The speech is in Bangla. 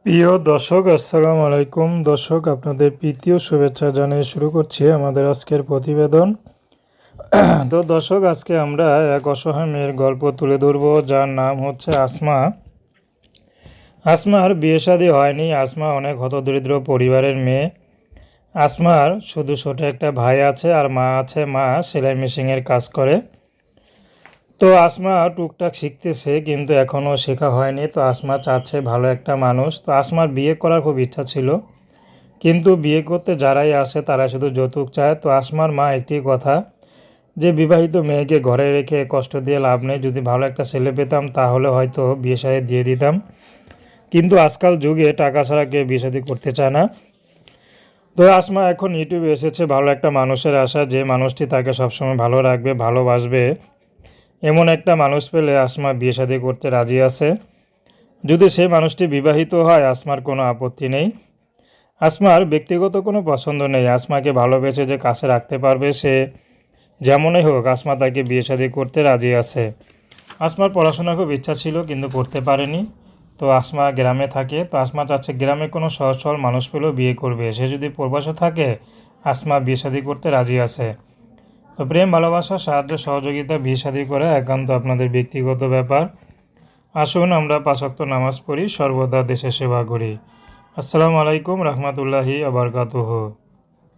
প্রিয় দর্শক, আসসালামু আলাইকুম। দর্শক, আপনাদের প্রীতি ও শুভেচ্ছা জানিয়ে শুরু করছি আমাদের আজকের প্রতিবেদন। তো দর্শক, আজকে আমরা এক অসহায় মেয়ের গল্প তুলে ধরব, যার নাম হচ্ছে আসমা। আসমার বিয়ে শাদী হয়নি। আসমা অনেক হতদরিদ্র পরিবারের মেয়ে। আসমার শুধু ছোট একটা ভাই আছে আর মা আছে। মা সেলাই মেশিনের কাজ করে। তো আসমা টুকটাক শিখতেছে, কিন্তু এখনও শেখা হয়নি। তো আসমা চাচ্ছে ভালো একটা মানুষ। তো আসমার বিয়ে করার খুব ইচ্ছা ছিল, কিন্তু বিয়ে করতে যারাই আসে তারা শুধু যৌতুক চায়। তো আসমার মা একটি কথা, যে বিবাহিত মেয়েকে ঘরে রেখে কষ্ট দিয়ে লাভ নেই। যদি ভালো একটা ছেলে পেতাম তাহলে হয়তো বিয়ে শাদী দিয়ে দিতাম, কিন্তু আজকাল যুগে টাকা ছাড়া কেউ বিয়ে শাদী করতে চায় না। তো আসমা এখন ইউটিউবে এসেছে ভালো একটা মানুষের আশা, যে মানুষটি তাকে সবসময় ভালো রাখবে, ভালোবাসবে। এমন একটা মানুষ পেলে আসমা বিয়ে শাদী করতে রাজি আছে। যদি সেই মানুষটি বিবাহিত হয়, আসমার কোনো আপত্তি নেই। আসমার ব্যক্তিগত কোনো পছন্দ নেই। আসমাকে ভালোবেসে যে কাছে রাখতে পারবে, সে যেমনই হোক আসমা তাকে বিয়ে শাদী করতে রাজি আছে। আসমার পড়াশোনার খুব ইচ্ছা ছিল, কিন্তু পড়তে পারেনি। তো আসমা গ্রামে থাকে। তো আসমা চাচ্ছে গ্রামে কোনো সহজ সরল মানুষ পেলেও বিয়ে করবে। সে যদি প্রবাসে থাকে, আসমা বিয়ে শাদী করতে রাজি আছে। তো প্রেম, ভালোবাসা, সাহায্য, সহযোগিতা, বিয়ে শাদী করা একান্ত আপনাদের ব্যক্তিগত ব্যাপার। আসুন আমরা 5 ওয়াক্ত নামাজ পড়ি, সর্বদা দেশের সেবা করি। আসসালামু আলাইকুম রহমতুল্লাহি আবরকাতুহু।